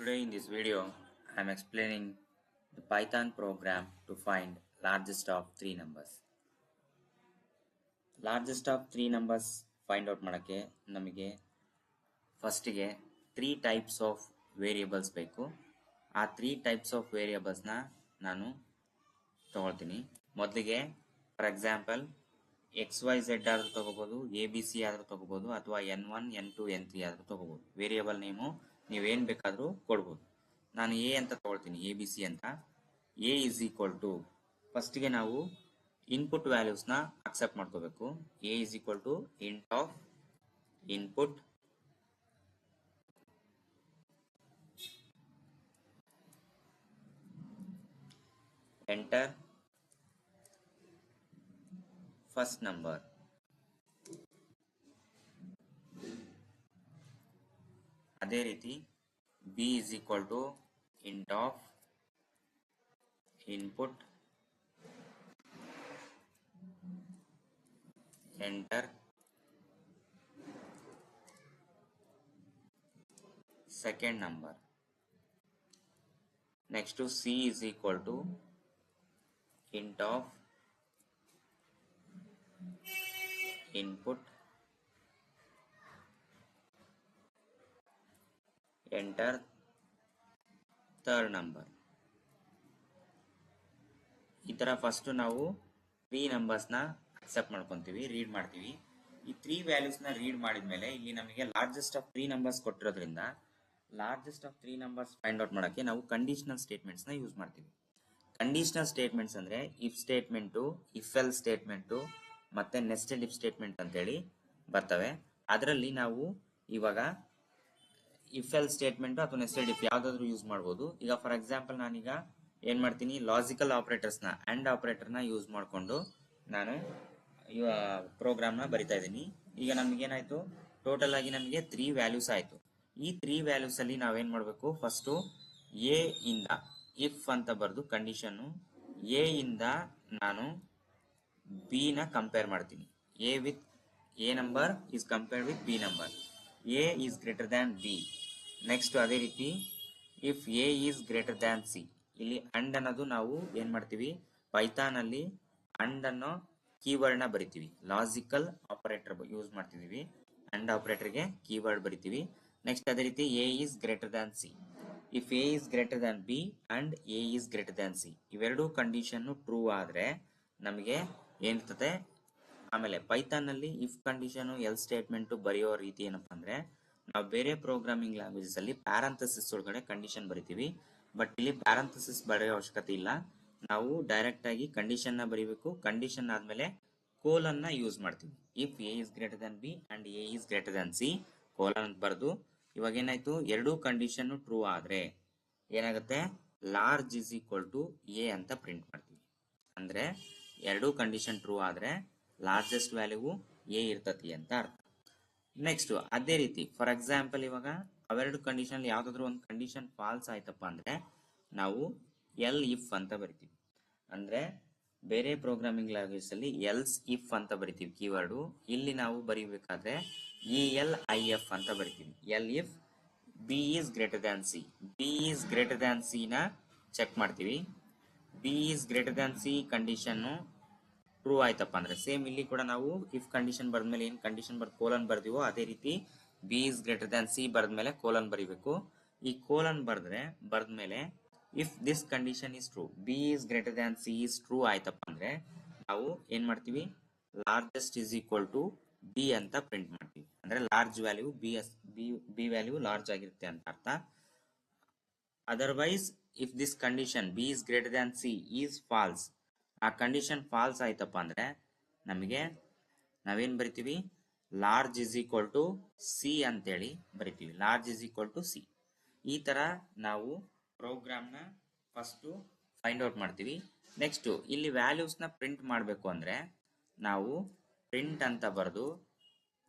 Today in this video, I am explaining the Python program to find largest of three numbers. Largest of three numbers find out ಮಾಡಕ್ಕೆ ನಮಗೆ ಫಸ್ಟಿಗೆ 3 types of variables ಬೇಕು. ಆ 3 types of variables ನಾನು ತಗೊಳ್ತೀನಿ. ಮೊದಲಿಗೆ for example XYZ ಆದ್ರೂ ತಗೋಬಹುದು, ABC ಆದ್ರೂ ತಗೋಬಹುದು, ಅಥವಾ N1 N2 N3 ಆದ್ರೂ ತಗೋಬಹುದು. ವೇರಿಯೇಬಲ್ ನೇಮು ನೀವೇನ್ ಬೇಕಾದ್ರೂ ಕೊಡ್ಬೋದು. ನಾನು ಎ ಅಂತ ತಗೊಳ್ತೀನಿ, ABC ಅಂತ. ಎ ಇಸ್ ಈಕ್ವಲ್ ಟು ಫಸ್ಟ್ಗೆ ನಾವು ಇನ್ಪುಟ್ ವ್ಯಾಲ್ಯೂಸ್ನ ಅಕ್ಸೆಪ್ಟ್ ಮಾಡ್ಕೋಬೇಕು. A is equal to int of input enter first number. ಅದೇ ರೀತಿ ಬಿ ಇಸ್ equal to int of input ಎಂಟರ್ second number. Next to C is equal to int of input enter third number. ಈ ತರ first ನಾವು 3 numbers ನ accept ಮಾಡ್ಕೊಂತೀವಿ, read ಮಾಡ್ತೀವಿ. ಈ 3 ವ್ಯಾಲ್ಯೂಸ್ ನ ರೀಡ್ ಮಾಡಿದ್ಮೇಲೆ ಇಲ್ಲಿ ನಮಗೆ ಲಾರ್ಜೆಸ್ಟ್ ಆಫ್ 3 ನಂಬರ್ಸ್ ಕೊಟ್ಟಿರೋದ್ರಿಂದ largest of 3 numbers find out ಮಾಡಕ್ಕೆ ನಾವು ಕಂಡೀಷನಲ್ ಸ್ಟೇಟ್ಮೆಂಟ್ಸ್ ನ ಯೂಸ್ ಮಾಡ್ತೀವಿ. ಕಂಡೀಷನಲ್ ಸ್ಟೇಟ್ಮೆಂಟ್ಸ್ ಅಂದ್ರೆ if statement, if else statement ಮತ್ತೆ ನೆಸ್ಟೆಡ್ ಇಫ್ ಸ್ಟೇಟ್ಮೆಂಟ್ ಅಂತೇಳಿ ಬರ್ತವೆ. ಅದರಲ್ಲಿ ನಾವು ಇವಾಗ ಇಫ್ ಎಲ್ ಸ್ಟೇಟ್ಮೆಂಟ್ ಅಥವಾ ನೆಸ್ಟೆಡ್ ಇಫ್ ಯಾವ್ದಾದ್ರು ಯೂಸ್ ಮಾಡ್ಬೋದು. ಈಗ ಫಾರ್ ಎಕ್ಸಾಂಪಲ್ ನಾನೀಗ ಏನ್ ಮಾಡ್ತೀನಿ, ಲಾಜಿಕಲ್ ಆಪರೇಟರ್ಸ್ ನ ಅಂಡ್ ಆಪರೇಟರ್ ನ ಯೂಸ್ ಮಾಡ್ಕೊಂಡು ನಾನು ಪ್ರೋಗ್ರಾಮ್ ನ ಬರಿತಾ ಇದ್ದೀನಿ. ಈಗ ನಮ್ಗೇನಾಯ್ತು, ಟೋಟಲ್ ಆಗಿ ನಮಗೆ 3 ವ್ಯಾಲ್ಯೂಸ್ ಆಯ್ತು. ಈ 3 ವ್ಯಾಲ್ಯೂಸ್ ಅಲ್ಲಿ ನಾವೇನ್ ಮಾಡ್ಬೇಕು, ಫಸ್ಟ್ ಎ ಇಂದ ಇಫ್ ಅಂತ ಬರೆದು ಕಂಡೀಷನ್ ಎ ಇಂದ ನಾನು ಬಿ ನ ಕಂಪೇರ್ ಮಾಡ್ತೀನಿ. A number is compared with B number. A is greater than B. Next ಅದೇ ರೀತಿ if A is greater than C. ಇಲ್ಲಿ ಅಂಡ್ ಅನ್ನೋದು ನಾವು ಏನ್ ಮಾಡ್ತೀವಿ, ಪೈಥಾನ್ ಅಲ್ಲಿ ಅಂಡ್ ಅನ್ನೋ ಕೀವರ್ಡ್ ನ ಬರಿತೀವಿ. ಲಾಜಿಕಲ್ ಆಪರೇಟರ್ ಯೂಸ್ ಮಾಡ್ತಿದೀವಿ, ಅಂಡ್ ಆಪರೇಟರ್ ಗೆ ಕೀವರ್ಡ್ ಬರಿತೀವಿ. ನೆಕ್ಸ್ಟ್ ಅದೇ ರೀತಿ A is greater than C. If A is greater than B and A is greater than C, ಇವೆರಡು ಕಂಡೀಷನ್ ಟ್ರೂ ಆದ್ರೆ ನಮಗೆ ಏನಿರ್ತದೆ. ಆಮೇಲೆ ಪೈಥಾನ್ ನಲ್ಲಿ ಇಫ್ ಕಂಡೀಷನ್ ಎಲ್ ಸ್ಟೇಟ್ಮೆಂಟ್ ಬರೆಯೋ ರೀತಿ ಏನಪ್ಪಾ ಅಂದ್ರೆ, ನಾವು ಬೇರೆ ಪ್ರೋಗ್ರಾಮಿಂಗ್ ಲ್ಯಾಂಗ್ವೇಜಸ್ ಅಲ್ಲಿ ಪ್ಯಾರಂಥಸಿಸ್ ಒಳಗಡೆ ಕಂಡೀಷನ್ ಬರಿತೀವಿ. ಬಟ್ ಇಲ್ಲಿ ಪ್ಯಾರಂಥಸಿಸ್ ಬರೆಯೋ ಅವಶ್ಯಕತೆ ಇಲ್ಲ. ನಾವು ಡೈರೆಕ್ಟ್ ಆಗಿ ಕಂಡೀಷನ್ ನ ಬರೀಬೇಕು. ಕಂಡೀಷನ್ ಆದ್ಮೇಲೆ ಕೋಲನ್ ನ ಯೂಸ್ ಮಾಡ್ತೀವಿ. If A is greater than B and A is greater than C, colon ಅಂತ ಬರೆದು ಇವಾಗ ಏನಾಯ್ತು, ಎರಡೂ ಕಂಡೀಷನ್ ಟ್ರೂ ಆದ್ರೆ ಏನಾಗುತ್ತೆ, large is equal to A ಅಂತ ಪ್ರಿಂಟ್ ಮಾಡ್ತೀವಿ. ಅಂದ್ರೆ ಎರಡೂ ಕಂಡೀಷನ್ ಟ್ರೂ ಆದ್ರೆ ಲಾರ್ಜೆಸ್ಟ್ ವ್ಯಾಲ್ಯೂ ಎ ಇರ್ತತಿ ಅಂತ ಅರ್ಥ. ನೆಕ್ಸ್ಟ್ ಅದೇ ರೀತಿ ಫಾರ್ ಎಕ್ಸಾಂಪಲ್ ಇವಾಗ ಅವೆರಡು ಕಂಡೀಷನ್ ಯಾವ್ದಾದ್ರು ಒಂದು ಕಂಡೀಷನ್ ಫಾಲ್ಸ್ ಆಯ್ತಪ್ಪ ಅಂದ್ರೆ ನಾವು ಎಲ್ ಇಫ್ ಅಂತ ಬರಿತೀವಿ. ಅಂದ್ರೆ ಬೇರೆ ಪ್ರೋಗ್ರಾಮಿಂಗ್ ಲ್ಯಾಂಗ್ವೇಜ್ ಅಲ್ಲಿ ಎಲ್ಸ್ ಇಫ್ ಅಂತ ಬರಿತೀವಿ ಕೀವರ್ಡ್. ಇಲ್ಲಿ ನಾವು ಬರೀಬೇಕಾದ್ರೆ ELIF ಅಂತ ಬರಿತೀವಿ. Elif B is greater than C. B is greater than C ನ ಚೆಕ್ ಮಾಡ್ತೀವಿ. B is greater than C condition true ಆಯ್ತಪ್ಪ ಅಂದ್ರೆ ಸೇಮ್ ಇಲ್ಲಿ ಕೂಡ ನಾವು ಇಫ್ ಕಂಡೀಷನ್ ಬರ್ದ್ಮೇಲೆ ಏನ್ ಕಂಡೀಷನ್ ಕೋಲನ್ ಬರ್ದಿವೋ ಅದೇ ರೀತಿ B is greater than C ಬರ್ದ್ಮೇಲೆ ಕೋಲನ್ ಬರಿಬೇಕು. ಈ ಕೋಲನ್ ಬರ್ದ್ಮೇಲೆ if this condition is true, B is greater than C is true ಆಯ್ತಪ್ಪ ಅಂದ್ರೆ ನಾವು ಏನ್ ಮಾಡ್ತೀವಿ, largest is equal to B ಅಂತ ಪ್ರಿಂಟ್ ಮಾಡ್ತೀವಿ. ಅಂದ್ರೆ large value B value large ಆಗಿರುತ್ತೆ ಅಂತ ಅರ್ಥ. Otherwise if this condition B is greater than C is false, ಆ ಕಂಡೀಷನ್ ಫಾಲ್ಸ್ ಆಯ್ತಪ್ಪ ಅಂದ್ರೆ ನಮಗೆ ನಾವೇನ್ ಬರಿತೀವಿ, large is equal to C ಅಂತೇಳಿ ಬರಿತೀವಿ. Large is equal to C. ಈ ತರ ನಾವು ಪ್ರೋಗ್ರಾಮ್ ನ ಫಸ್ಟ್ ಫೈಂಡ್ ಔಟ್ ಮಾಡ್ತೀವಿ. ನೆಕ್ಸ್ಟ್ ಇಲ್ಲಿ ವ್ಯಾಲ್ಯೂಸ್ ನ ಪ್ರಿಂಟ್ ಮಾಡಬೇಕು ಅಂದ್ರೆ ನಾವು ಪ್ರಿಂಟ್ ಅಂತ ಬರೆದು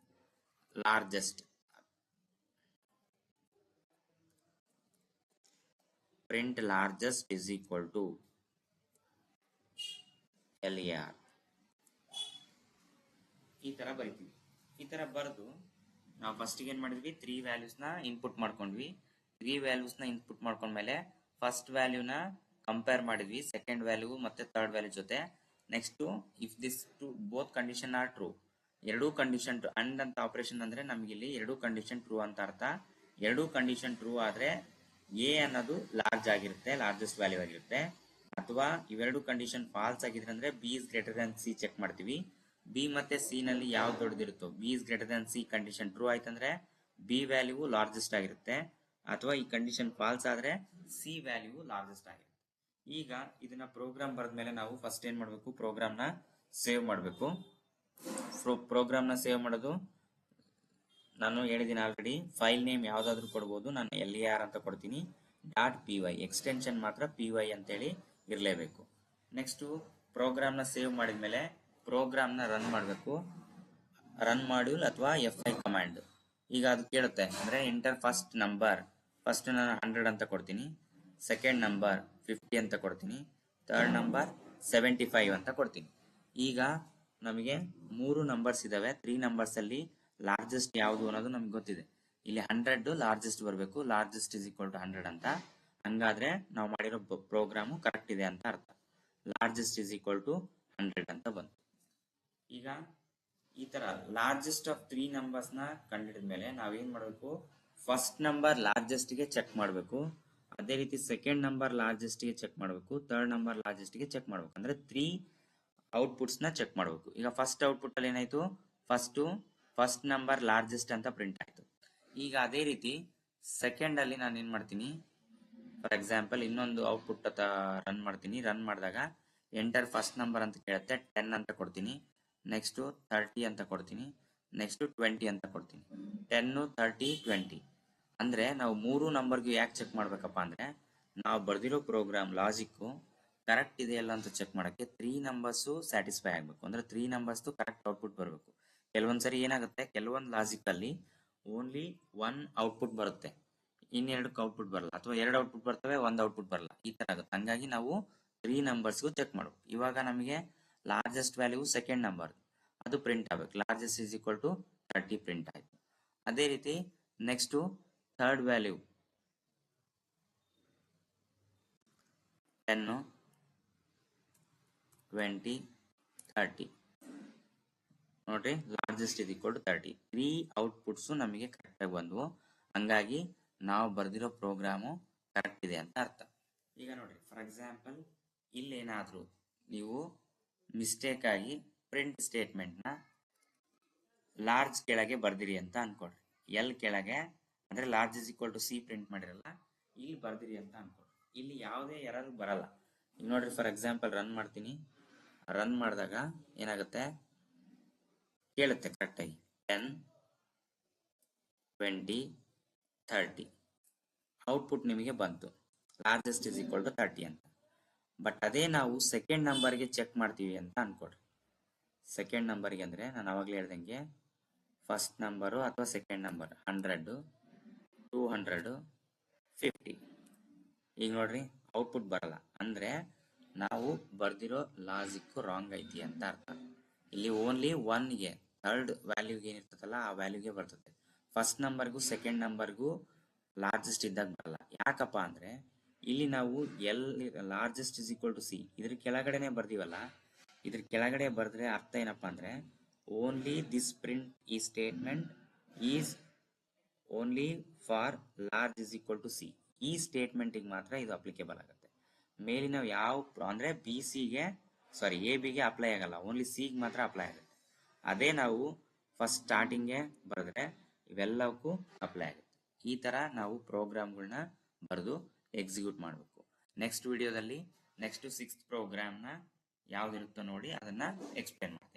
largest, print largest is equal to LAR ಈ ತರ ಬರಿತೀವಿ. ಈ ತರ ಬರೆದು ನಾವು ಫಸ್ಟ್ ಏನ್ ಮಾಡಿದ್ವಿ, 3 ವ್ಯಾಲ್ಯೂಸ್ ನ ಇನ್ಪುಟ್ ಮಾಡ್ಕೊಂಡ್ವಿ. 3 ವ್ಯಾಲ್ಯೂಸ್ ನ ಇನ್ಪುಟ್ ಮಾಡ್ಕೊಂಡ್ಮೇಲೆ ಫಸ್ಟ್ ವ್ಯಾಲ್ಯೂನ ಕಂಪೇರ್ ಮಾಡಿದ್ವಿ ಸೆಕೆಂಡ್ ವ್ಯಾಲ್ಯೂ ಮತ್ತೆ ಥರ್ಡ್ ವ್ಯಾಲ್ಯೂ ಜೊತೆ. Next if this two both condition are true, ಎರಡೂ ಕಂಡೀಷನ್ ಅಂಡ್ ಅಂತ ಆಪರೇಷನ್ ಅಂದ್ರೆ ನಮ್ಗೆ ಇಲ್ಲಿ ಎರಡೂ ಕಂಡೀಷನ್ ಟ್ರೂ ಅಂತ ಅರ್ಥ. ಎರಡೂ ಕಂಡೀಷನ್ ಟ್ರೂ ಆದ್ರೆ ಎ ಅನ್ನೋದು ಲಾರ್ಜ್ ಆಗಿರುತ್ತೆ, ಲಾರ್ಜೆಸ್ಟ್ ವ್ಯಾಲ್ಯೂ ಆಗಿರುತ್ತೆ. ಅಥವಾ ಇವೆರಡು ಕಂಡೀಷನ್ ಫಾಲ್ಸ್ ಆಗಿದ್ರೆ ಅಂದ್ರೆ B is greater than C check ಮಾಡ್ತೀವಿ. ಬಿ ಮತ್ತೆ ಸಿ ನಲ್ಲಿ ಯಾವ್ದು ದೊಡ್ಡದಿರುತ್ತೋ, B is greater than C condition true ಆಯ್ತಂದ್ರೆ ಬಿ ವ್ಯಾಲ್ಯೂ ಲಾರ್ಜೆಸ್ಟ್ ಆಗಿರುತ್ತೆ. ಅಥವಾ ಈ ಕಂಡೀಷನ್ ಫಾಲ್ಸ್ ಆದ್ರೆ ಸಿ ವ್ಯಾಲ್ಯೂ ಲಾರ್ಜೆಸ್ಟ್ ಆಗಿರುತ್ತೆ. ಈಗ ಇದನ್ನ ಪ್ರೋಗ್ರಾಮ್ ಬರೆದ್ಮೇಲೆ ನಾವು ಫಸ್ಟ್ ಏನ್ ಮಾಡ್ಬೇಕು, ಪ್ರೋಗ್ರಾಮ್ ನ ಸೇವ್ ಮಾಡಬೇಕು. ಪ್ರೋಗ್ರಾಮ್ ನ ಸೇವ್ ಮಾಡೋದು ನಾನು ಹೇಳಿದ್ದೀನಿ ಆಲ್ರೆಡಿ. ಫೈಲ್ ನೇಮ್ ಯಾವ್ದಾದ್ರು ಕೊಡ್ಬೋದು, ನಾನು LAR ಅಂತ ಕೊಡ್ತೀನಿ. .py ಎಕ್ಸ್ಟೆನ್ಷನ್ ಮಾತ್ರ py ಅಂತೇಳಿ ಇರಲೇಬೇಕು. ನೆಕ್ಸ್ಟ್ ಪ್ರೋಗ್ರಾಮ್ ನ ಸೇವ್ ಮಾಡಿದ್ಮೇಲೆ ಪ್ರೋಗ್ರಾಮ್ ನ ರನ್ ಮಾಡಬೇಕು. ರನ್ ಮಾಡ್ಯೂಲ್ ಅಥವಾ F5 ಕಮಾಂಡ್. ಈಗ ಅದು ಕೇಳುತ್ತೆ ಅಂದ್ರೆ ಎಂಟರ್ ಫಸ್ಟ್ ನಂಬರ್. ಫಸ್ಟ್ ನಾನು 100 ಅಂತ ಕೊಡ್ತೀನಿ, ಸೆಕೆಂಡ್ ನಂಬರ್ 50 ಅಂತ ಕೊಡ್ತೀನಿ, ಥರ್ಡ್ ನಂಬರ್ 75 ಅಂತ ಕೊಡ್ತೀನಿ. ಈಗ ನಮಗೆ 3 ನಂಬರ್ಸ್ ಇದಾವೆ. 3 ನಂಬರ್ಸ್ ಅಲ್ಲಿ ಲಾರ್ಜೆಸ್ಟ್ ಯಾವುದು ಅನ್ನೋದು ನಮ್ಗೆ ಗೊತ್ತಿದೆ. ಇಲ್ಲಿ 100 ಲಾರ್ಜೆಸ್ಟ್ ಬರಬೇಕು, ಲಾರ್ಜೆಸ್ಟ್ ಇಸ್ ಈಕ್ವಲ್ ಟು 100 ಅಂತ. ಹಂಗಾದ್ರೆ ನಾವು ಮಾಡಿರೋ ಪ್ರೋಗ್ರಾಮು ಕರೆಕ್ಟ್ ಇದೆ ಅಂತ ಅರ್ಥ. ಲಾರ್ಜೆಸ್ಟ್ ಇಸ್ ಈಕ್ವಲ್ ಟು 100 ಅಂತ ಬಂತು. ಈಗ ಈ ತರ ಲಾರ್ಜೆಸ್ಟ್ ಆಫ್ 3 ನಂಬರ್ಸ್ ನ ಕಂಡಿಡಿದ ಮೇಲೆ ನಾವೇನ್ ಮಾಡಬೇಕು, ಫಸ್ಟ್ ನಂಬರ್ ಲಾರ್ಜೆಸ್ಟ್ ಗೆ ಚೆಕ್ ಮಾಡಬೇಕು. ಅದೇ ರೀತಿ ಸೆಕೆಂಡ್ ನಂಬರ್ ಲಾರ್ಜೆಸ್ಟ್ ಗೆ ಚೆಕ್ ಮಾಡಬೇಕು, ಥರ್ಡ್ ನಂಬರ್ ಲಾರ್ಜೆಸ್ಟ್ ಗೆ ಚೆಕ್ ಮಾಡಬೇಕು. ಅಂದ್ರೆ 3 ಔಟ್ಪುಟ್ಸ್ ನ ಚೆಕ್ ಮಾಡಬೇಕು. ಈಗ ಫಸ್ಟ್ ಔಟ್ಪುಟ್ ಅಲ್ಲಿ ಏನಾಯ್ತು, ಫಸ್ಟ್ ನಂಬರ್ ಲಾರ್ಜೆಸ್ಟ್ ಅಂತ ಪ್ರಿಂಟ್ ಆಯ್ತು. ಈಗ ಅದೇ ರೀತಿ ಸೆಕೆಂಡ್ ಅಲ್ಲಿ ನಾನು ಏನ್ ಮಾಡ್ತೀನಿ, ಫಾರ್ ಎಕ್ಸಾಂಪಲ್ ಇನ್ನೊಂದು ಔಟ್ಪುಟ್ ರನ್ ಮಾಡ್ತೀನಿ. ರನ್ ಮಾಡಿದಾಗ ಎಂಟರ್ ಫಸ್ಟ್ ನಂಬರ್ ಅಂತ ಕೇಳುತ್ತೆ, 10 ಅಂತ ಕೊಡ್ತೀನಿ. ನೆಕ್ಸ್ಟ್ 30 ಅಂತ ಕೊಡ್ತೀನಿ, ನೆಕ್ಸ್ಟ್ 20 ಅಂತ ಕೊಡ್ತೀನಿ. 10, 30, 20 ಅಂದ್ರೆ ನಾವು 3 ನಂಬರ್ಗೆ ಯಾಕೆ ಚೆಕ್ ಮಾಡ್ಬೇಕಪ್ಪ ಅಂದ್ರೆ ನಾವು ಬರ್ದಿರೋ ಪ್ರೋಗ್ರಾಮ್ ಲಾಜಿಕ್ ಕರೆಕ್ಟ್ ಇದೆಯಲ್ಲ ಅಂತ ಚೆಕ್ ಮಾಡಕ್ಕೆ 3 ನಂಬರ್ಸ್ ಸ್ಯಾಟಿಸ್ಫೈ ಆಗ್ಬೇಕು. ಅಂದ್ರೆ 3 ನಂಬರ್ಸ್ ಕರೆಕ್ಟ್ ಔಟ್ಪುಟ್ ಬರಬೇಕು. ಕೆಲವೊಂದ್ಸರಿ ಏನಾಗುತ್ತೆ, ಕೆಲವೊಂದು ಲಾಜಿಕ್ ಅಲ್ಲಿ ಓನ್ಲಿ 1 ಔಟ್ಪುಟ್ ಬರುತ್ತೆ, ಇನ್ನೆರಡಕ್ಕೆ ಔಟ್ಪುಟ್ ಬರಲ್ಲ. ಅಥವಾ 2 ಔಟ್ಪುಟ್ ಬರ್ತವೆ, 1 ಔಟ್ಪುಟ್ ಬರಲ್ಲ. ಈ ತರ ಆಗುತ್ತೆ. ಹಂಗಾಗಿ ನಾವು 3 ನಂಬರ್ಸ್ಗೂ ಚೆಕ್ ಮಾಡಬೇಕು. ಇವಾಗ ನಮಗೆ ಲಾರ್ಜೆಸ್ಟ್ ವ್ಯಾಲ್ಯೂ ಸೆಕೆಂಡ್ ನಂಬರ್ ಅದು ಪ್ರಿಂಟ್ ಆಗಬೇಕು. Largest is equal to 30 print ಆಯ್ತು. ಅದೇ ರೀತಿ ನೆಕ್ಸ್ಟ್ ಥರ್ಡ್ ವ್ಯಾಲ್ಯೂ 10, 20, 30 ನೋಡ್ರಿ, largest is equal to 30. 3 outputs ನಮಗೆ ಕರೆಕ್ಟ್ ಆಗಿ ಬಂದ್ವು. ಹಂಗಾಗಿ ನಾವು ಬರ್ದಿರೋ ಪ್ರೋಗ್ರಾಮು ಕರೆಕ್ಟ್ ಇದೆ ಅಂತ ಅರ್ಥ. ಈಗ ನೋಡ್ರಿ, ಫಾರ್ ಎಕ್ಸಾಂಪಲ್ ಇಲ್ಲೇನಾದ್ರೂ ನೀವು ಮಿಸ್ಟೇಕ್ ಆಗಿ ಪ್ರಿಂಟ್ ಸ್ಟೇಟ್ಮೆಂಟ್ ನ ಲಾರ್ಜ್ ಕೆಳಗೆ ಬರ್ದಿರಿ ಅಂತ ಅನ್ಕೊಡ್ರಿ. ಎಲ್ ಕೆಳಗೆ ಅಂದ್ರೆ large is equal to C print ಮಾಡಿರಲ್ಲ, ಇಲ್ಲಿ ಬರ್ದಿರಿ ಅಂತ ಅನ್ಕೊಡ್ರಿ. ಇಲ್ಲಿ ಯಾವುದೇ ಎರರ್ ಬರಲ್ಲ. ಈಗ ನೋಡ್ರಿ, ಫಾರ್ ಎಕ್ಸಾಂಪಲ್ ರನ್ ಮಾಡ್ತೀನಿ. ರನ್ ಮಾಡಿದಾಗ ಏನಾಗುತ್ತೆ, ಕೇಳುತ್ತೆ ಕರೆಕ್ಟಾಗಿ 10, 20, 30 ಔಟ್ಪುಟ್ ನಿಮಗೆ ಬಂತು, ಲಾರ್ಜೆಸ್ಟ್ ಇಸ್ ಈಕ್ವಲ್ ಟು 30 ಅಂತ. ಬಟ್ ಅದೇ ನಾವು ಸೆಕೆಂಡ್ ನಂಬರ್ಗೆ ಚೆಕ್ ಮಾಡ್ತೀವಿ ಅಂತ ಅನ್ಕೊಡ್ರಿ. ಸೆಕೆಂಡ್ ನಂಬರ್ಗೆ ಅಂದ್ರೆ ನಾನು ಅವಾಗಲೇ ಹೇಳ್ದಂಗೆ ಫಸ್ಟ್ ನಂಬರು ಅಥವಾ ಸೆಕೆಂಡ್ ನಂಬರ್ 100, 200, 50. ಈಗ ನೋಡ್ರಿ, ಔಟ್ಪುಟ್ ಬರಲ್ಲ. ಅಂದ್ರೆ ನಾವು ಬರ್ದಿರೋ ಲಾಜಿಕ್ ರಾಂಗ್ ಐತಿ ಅಂತ ಅರ್ಥ. ಇಲ್ಲಿ ಓನ್ಲಿ 1ಗೆ ಥರ್ಡ್ ವ್ಯಾಲ್ಯೂಗೆ ಏನಿರ್ತದಲ್ಲ ಆ ವ್ಯಾಲ್ಯೂಗೆ ಬರ್ತದೆ. ಫಸ್ಟ್ ನಂಬರ್ಗೂ ಸೆಕೆಂಡ್ ನಂಬರ್ಗೂ ಲಾರ್ಜೆಸ್ಟ್ ಇದ್ದಾಗ ಬರಲ್ಲ. ಯಾಕಪ್ಪ ಅಂದ್ರೆ ಇಲ್ಲಿ ನಾವು largest is equal to C ಇದ್ರ ಕೆಳಗಡೆನೆ ಬರ್ದಿವಲ್ಲ, ಇದ್ರ ಕೆಳಗಡೆ ಬರ್ದ್ರೆ ಅರ್ಥ ಏನಪ್ಪಾ ಅಂದ್ರೆ ಓನ್ಲಿ ದಿಸ್ ಪ್ರಿಂಟ್ ಈ statement is only for large is equal to C. ಈ ಸ್ಟೇಟ್ಮೆಂಟ್ ಮಾತ್ರ ಇದು ಅಪ್ಲಿಕೇಬಲ್ ಆಗುತ್ತೆ. ಮೇಲಿನ ಯಾವ ಅಂದ್ರೆ ಎ ಬಿಗೆ ಅಪ್ಲೈ ಆಗಲ್ಲ, ಓನ್ಲಿ ಸಿಗೆ ಮಾತ್ರ ಅಪ್ಲೈ ಆಗುತ್ತೆ. ಅದೇ ನಾವು ಫಸ್ಟ್ ಸ್ಟಾರ್ಟಿಂಗ್ಗೆ ಬರೆದ್ರೆ ಇವೆಲ್ಲಕ್ಕೂ ಅಪ್ಲೈ ಆಗುತ್ತೆ. ಈ ತರ ನಾವು ಪ್ರೋಗ್ರಾಮ್ಗಳನ್ನ ಬರೆದು ಎಕ್ಸಿಕ್ಯೂಟ್ ಮಾಡಬೇಕು. ನೆಕ್ಸ್ಟ್ ವಿಡಿಯೋದಲ್ಲಿ ನೆಕ್ಸ್ಟ್ 6th ಪ್ರೋಗ್ರಾಮ್ನ ಯಾವ್ದಿರುತ್ತೋ ನೋಡಿ ಅದನ್ನ ಎಕ್ಸ್ಪ್ಲೇನ್ ಮಾಡ್ತೀನಿ.